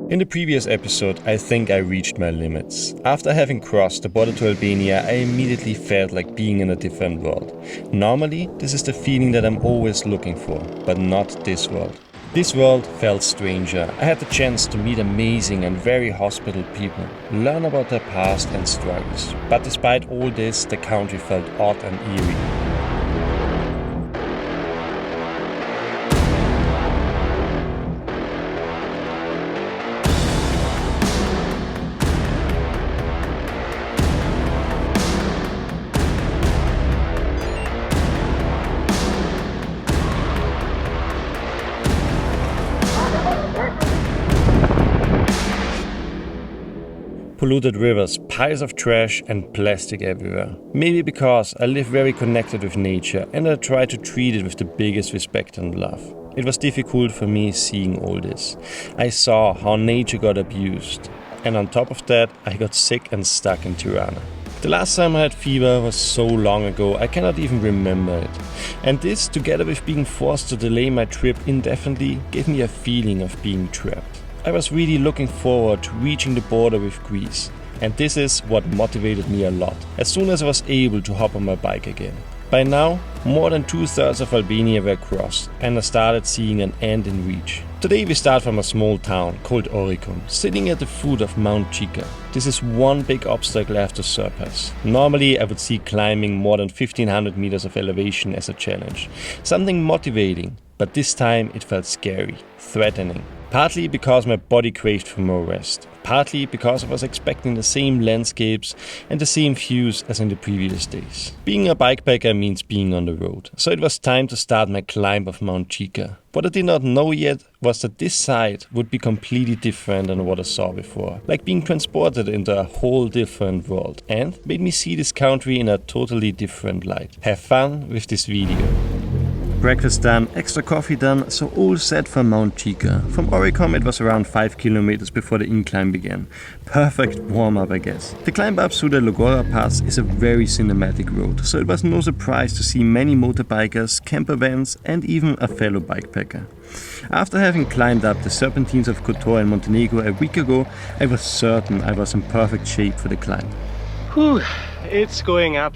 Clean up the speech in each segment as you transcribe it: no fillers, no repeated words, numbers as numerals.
In the previous episode, I think I reached my limits. After having crossed the border to Albania, I immediately felt like being in a different world. Normally, this is the feeling that I'm always looking for, but not this world. This world felt stranger. I had the chance to meet amazing and very hospitable people, learn about their past and struggles. But despite all this, the country felt odd and eerie. Polluted rivers, piles of trash and plastic everywhere. Maybe because I live very connected with nature and I try to treat it with the biggest respect and love. It was difficult for me seeing all this. I saw how nature got abused, and on top of that I got sick and stuck in Tirana. The last time I had fever was so long ago I cannot even remember it. And this, together with being forced to delay my trip indefinitely, gave me a feeling of being trapped. I was really looking forward to reaching the border with Greece, and this is what motivated me a lot, as soon as I was able to hop on my bike again. By now, more than 2/3 of Albania were crossed, and I started seeing an end in reach. Today we start from a small town called Oricum, sitting at the foot of Mount Çika. This is one big obstacle I have to surpass. Normally I would see climbing more than 1500 meters of elevation as a challenge, something motivating, but this time it felt scary, threatening. Partly because my body craved for more rest, partly because I was expecting the same landscapes and the same views as in the previous days. Being a bikepacker means being on the road, so it was time to start my climb of Mount Çika. What I did not know yet was that this side would be completely different than what I saw before, like being transported into a whole different world, and made me see this country in a totally different light. Have fun with this video. Breakfast done, extra coffee done, so all set for Mount Çika. From Oricum it was around 5 kilometers before the incline began. Perfect warm-up, I guess. The climb up through the Llogara pass is a very cinematic road, so it was no surprise to see many motorbikers, camper vans and even a fellow bikepacker. After having climbed up the Serpentines of Kotor in Montenegro a week ago, I was certain I was in perfect shape for the climb. Whew, it's going up.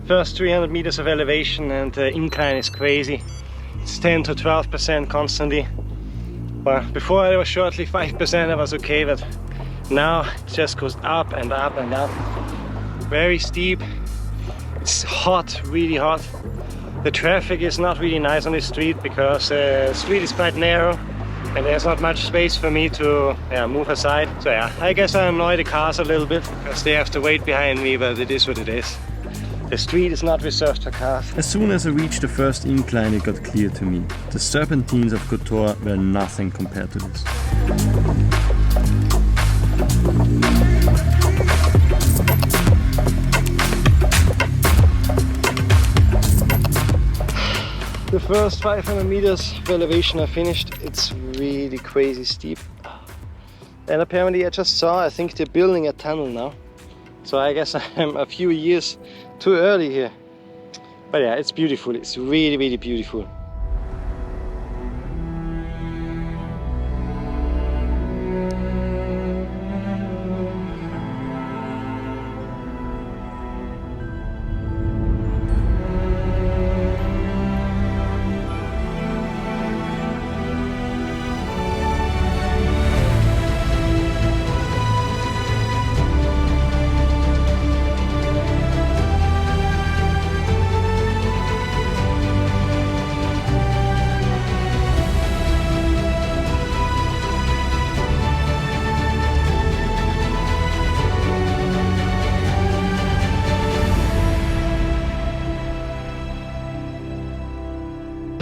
First 300 meters of elevation and the incline is crazy. It's 10 to 12% constantly. Well, before it was shortly 5%, I was okay, but now it just goes up and up and up. Very steep. It's hot, really hot. The traffic is not really nice on this street because the street is quite narrow and there's not much space for me to move aside. So yeah, I guess I annoy the cars a little bit because they have to wait behind me, but it is what it is. The street is not reserved for cars. As soon as I reached the first incline, it got clear to me. The Serpentines of Kotor were nothing compared to this. The first 500 meters of elevation I finished. It's really crazy steep. And apparently I just saw, I think they're building a tunnel now. So I guess I'm a few years too early here. But yeah, it's beautiful. It's really, really beautiful.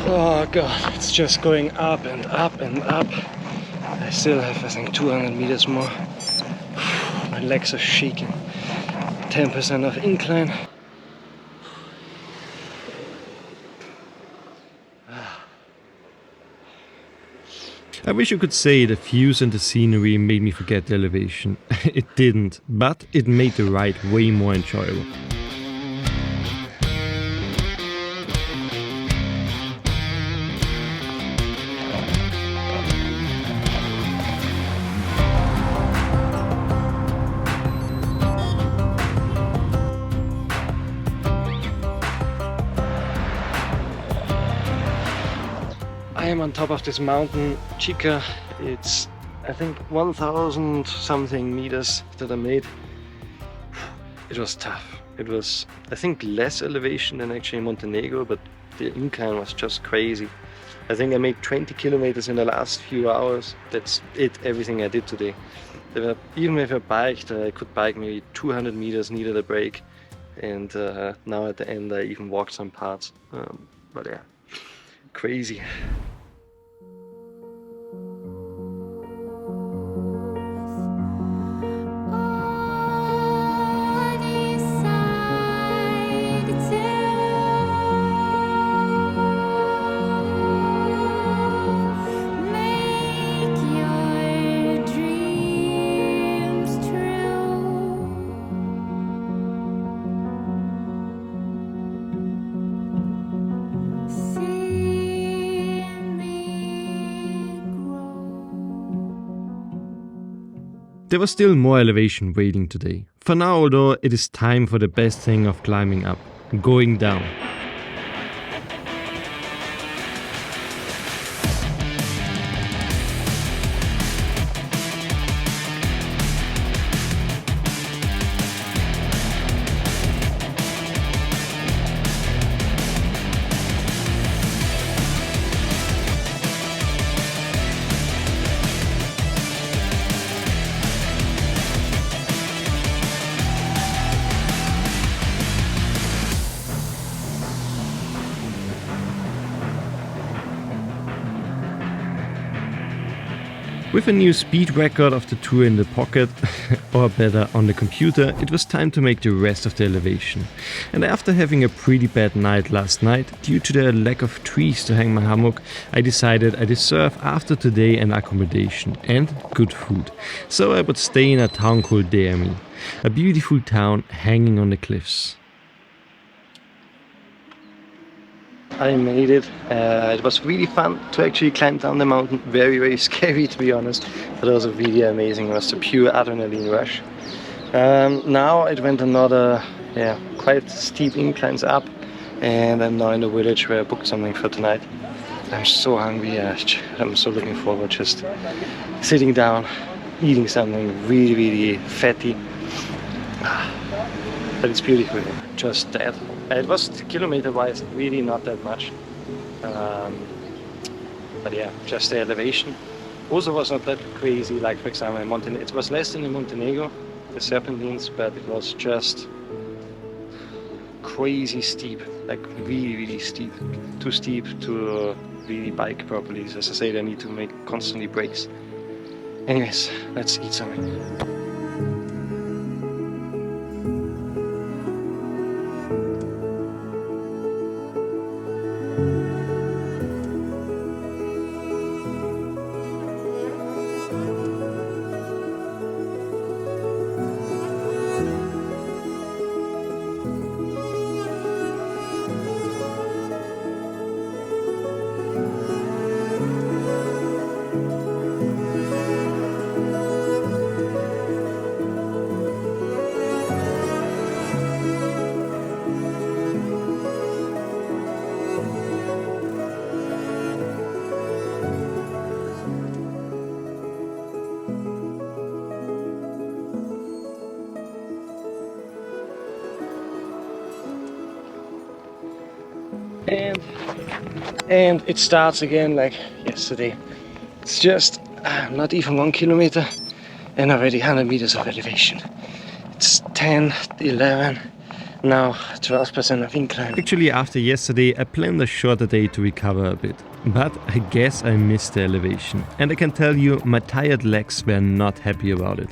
Oh god, it's just going up and up and up. I still have, I think, 200 meters more. My legs are shaking. 10% of incline. I wish you could say the views and the scenery made me forget the elevation. It didn't, but it made the ride way more enjoyable. on top of this mountain, Çika. It's, I think, 1,000 something meters that I made. It was tough. It was, I think, less elevation than actually in Montenegro, but the incline was just crazy. I think I made 20 kilometers in the last few hours. That's it, everything I did today. Even if I biked, I could bike maybe 200 meters, needed a break. And now at the end I even walked some parts. But yeah, crazy. There was still more elevation waiting today. For now, although, it is time for the best thing of climbing up, going down. With a new speed record of the tour in the pocket, or better on the computer, it was time to make the rest of the elevation. And after having a pretty bad night last night, due to the lack of trees to hang my hammock, I decided I deserve after today an accommodation and good food. So I would stay in a town called Dhërmi, a beautiful town hanging on the cliffs. I made it. It was really fun to actually climb down the mountain. Very, very scary, to be honest, but also really amazing. It was a pure adrenaline rush. Now it went another, quite steep inclines up, and I'm now in the village where I booked something for tonight. I'm so hungry. I'm so looking forward just sitting down, eating something really, really fatty. But it's beautiful. Just that. It was kilometer-wise really not that much, but yeah, just the elevation also was not that crazy. Like for example, in Montenegro, it was less than in Montenegro, the Serpentines, but it was just crazy steep, like really, really steep. Too steep to really bike properly. So as I said, I need to make constantly breaks. Anyways, let's eat something. And it starts again like yesterday. It's just not even 1 kilometer and already 100 meters of elevation. It's 10, 11, now 12% of incline. Actually, after yesterday, I planned a shorter day to recover a bit. But I guess I missed the elevation. And I can tell you, my tired legs were not happy about it.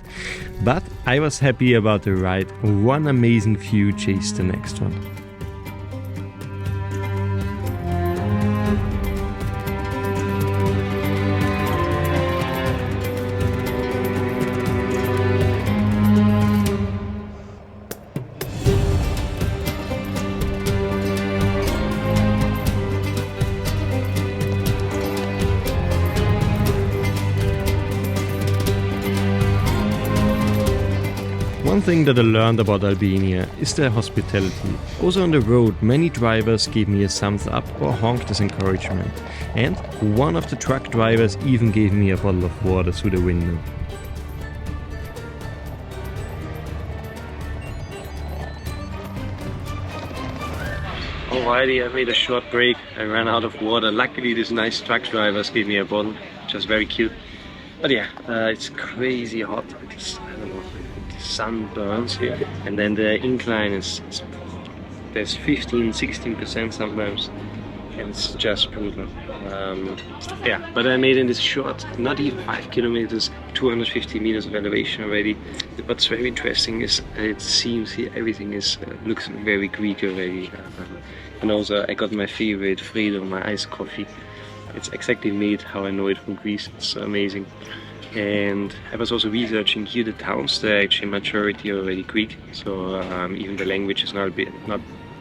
But I was happy about the ride. One amazing view chased the next one. One thing that I learned about Albania is their hospitality. Also on the road, many drivers gave me a thumbs up or honked as encouragement. And one of the truck drivers even gave me a bottle of water through the window. Alrighty, I made a short break. I ran out of water. Luckily, these nice truck drivers gave me a bottle, which was very cute. But yeah, it's crazy hot. It's, I don't know, the sun burns here. And then the incline is there's 15-16% sometimes. And it's just brutal. Yeah, but I made in this short, not even 5 kilometers, 250 meters of elevation already. What's very interesting is it seems here everything is looks very Greek already. And also I got my favorite Freddo, my iced coffee. It's exactly made how I know it from Greece. It's amazing. And I was also researching here the towns. They're actually majority already Greek. So even the language is not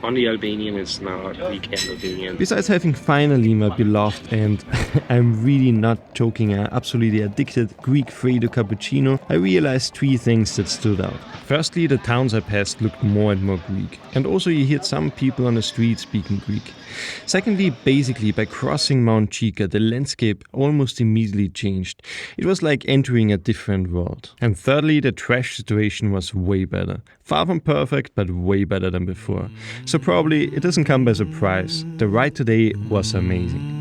only Albanian, it's now Greek and Albanian. Besides having finally my beloved, and I'm really not joking, absolutely addicted Greek Freddo Cappuccino, I realized 3 things that stood out. Firstly, the towns I passed looked more and more Greek, and also you heard some people on the street speaking Greek. Secondly, basically by crossing Mount Çika, the landscape almost immediately changed. It was like entering a different world. And thirdly, the trash situation was way better. Far from perfect, but way better than before. So probably it doesn't come by surprise. The ride today was amazing.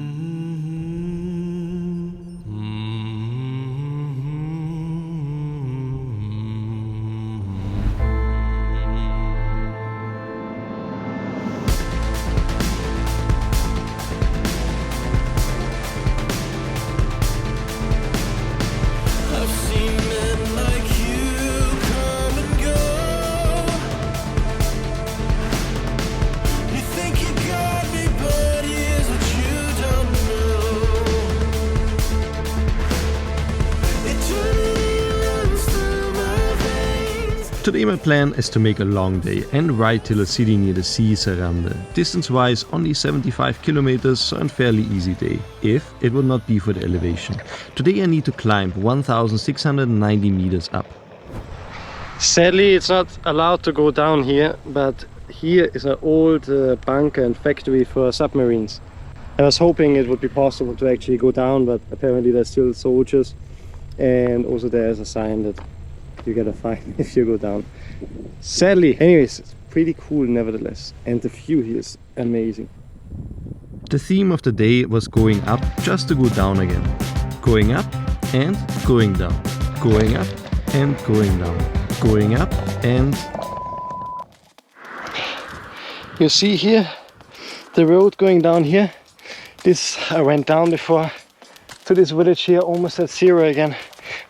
Today my plan is to make a long day and ride till a city near the sea, Sarandë. Distance-wise only 75 kilometers, so a fairly easy day, if it would not be for the elevation. Today I need to climb 1,690 meters up. Sadly, it's not allowed to go down here, but here is an old bunker and factory for submarines. I was hoping it would be possible to actually go down, but apparently there's still soldiers, and also there is a sign that you get a fine if you go down. Sadly, anyways, it's pretty cool nevertheless, and the view here is amazing. The theme of the day was going up just to go down again. Going up and going down. Going up and going down. Going up and... You see here, the road going down here. This, I went down before to this village here, almost at 0 again.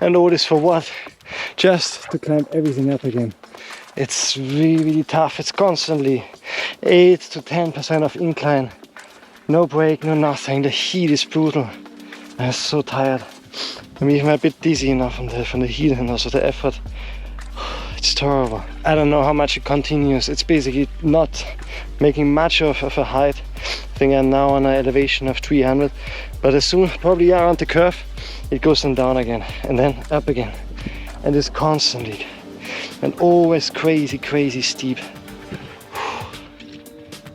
And all this for what? Just to climb everything up again. It's really tough. It's constantly 8 to 10% of incline. No break, no nothing. The heat is brutal. I'm so tired. I'm even a bit dizzy now from the heat and also the effort. It's terrible. I don't know how much it continues. It's basically not making much of a height. I think I'm now on an elevation of 300. But as soon, probably around the curve, it goes down again and then up again. And it's constantly and always crazy steep.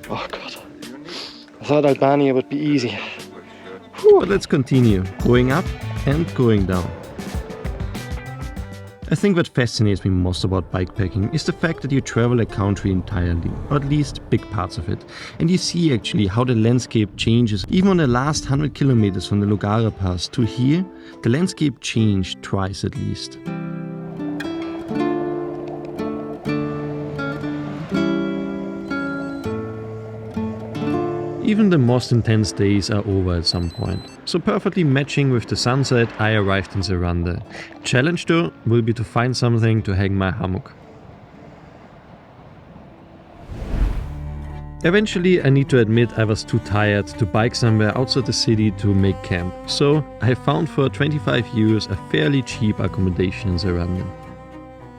Oh god, I thought Albania would be easy. But let's continue, going up and going down. I think what fascinates me most about bikepacking is the fact that you travel a country entirely, or at least big parts of it, and you see actually how the landscape changes. Even on the last 100 kilometers from the Llogara pass to here, the landscape changed twice at least. Even the most intense days are over at some point. So perfectly matching with the sunset, I arrived in Sarandë. Challenge though will be to find something to hang my hammock. Eventually, I need to admit I was too tired to bike somewhere outside the city to make camp. So I found for 25 euros a fairly cheap accommodation in Sarandë.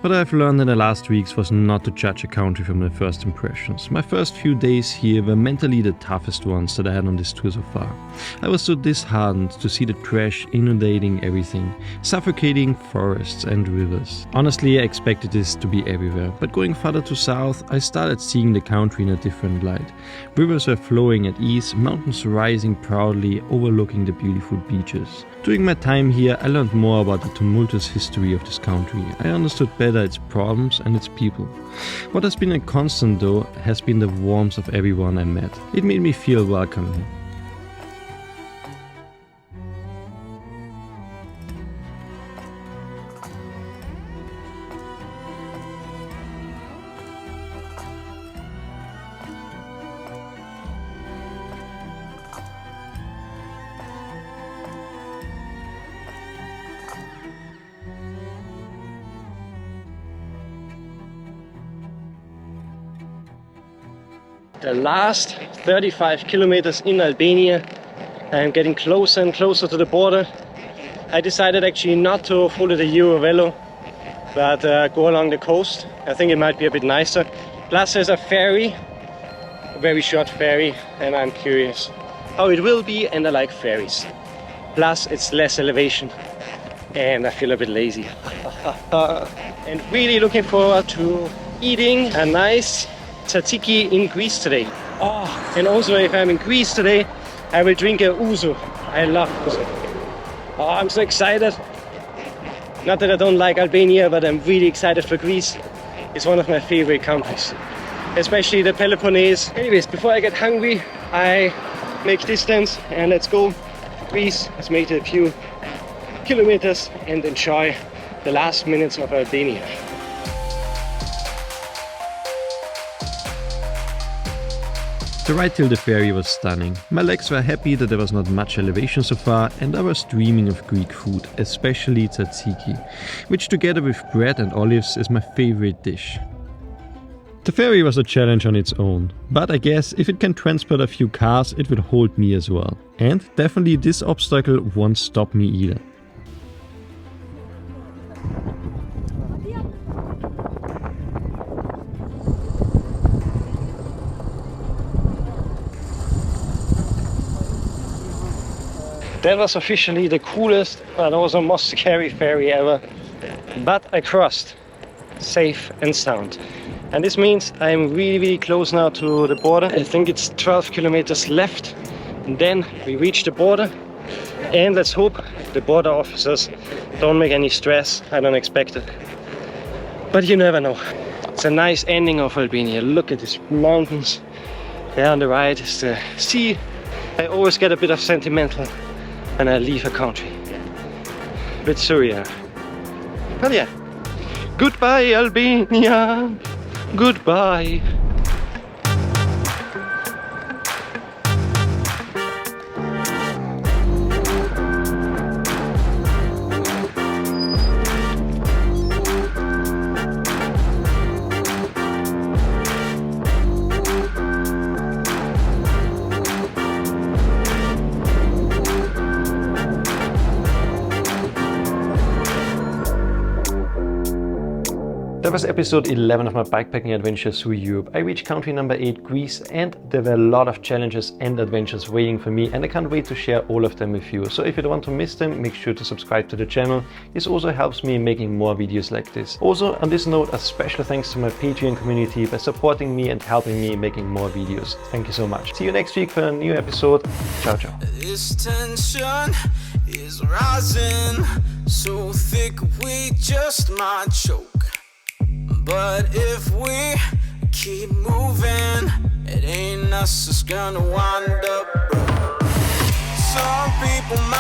but I've learned in the last weeks was not to judge a country from the first impressions. My first few days here were mentally the toughest ones that I had on this tour so far. I was so disheartened to see the trash inundating everything, suffocating forests and rivers. Honestly, I expected this to be everywhere, but going further to south, I started seeing the country in a different light. Rivers were flowing at ease, mountains rising proudly, overlooking the beautiful beaches. During my time here, I learned more about the tumultuous history of this country. I understood better its problems and its people. What has been a constant though has been the warmth of everyone I met. It made me feel welcome here. The last 35 kilometers in Albania. I'm getting closer and closer to the border. I decided actually not to follow the Eurovelo, but go along the coast. I think it might be a bit nicer. Plus there's a ferry, a very short ferry, and I'm curious how it will be, and I like ferries. Plus it's less elevation and I feel a bit lazy. And really looking forward to eating a nice tzatziki in Greece today. Oh, and also if I'm in Greece today, I will drink a ouzo. I love ouzo. Oh, I'm so excited. Not that I don't like Albania, but I'm really excited for Greece. It's one of my favorite countries, especially the Peloponnese. Anyways, before I get hungry, I make distance and let's go. Greece, let's make it a few kilometers and enjoy the last minutes of Albania. The ride till the ferry was stunning. My legs were happy that there was not much elevation so far, and I was dreaming of Greek food, especially tzatziki, which together with bread and olives is my favorite dish. The ferry was a challenge on its own, but I guess if it can transport a few cars, it will hold me as well. And definitely this obstacle won't stop me either. That was officially the coolest but also most scary ferry ever. But I crossed, safe and sound. And this means I'm really close now to the border. I think it's 12 kilometers left. And then we reach the border. And let's hope the border officers don't make any stress. I don't expect it. But you never know. It's a nice ending of Albania. Look at these mountains. There on the right is the sea. I always get a bit of sentimental when I leave a country. A bit surreal. But yeah. Goodbye Albania. Goodbye. That was episode 11 of my bikepacking adventures through Europe. I reached country number 8, Greece, and there were a lot of challenges and adventures waiting for me, and I can't wait to share all of them with you. So if you don't want to miss them, make sure to subscribe to the channel. This also helps me in making more videos like this. Also, on this note, a special thanks to my Patreon community by supporting me and helping me making more videos. Thank you so much. See you next week for a new episode. Ciao, ciao. This tension is rising so thick we just might choke. But if we keep moving, it ain't us that's gonna wind up broke. Some people might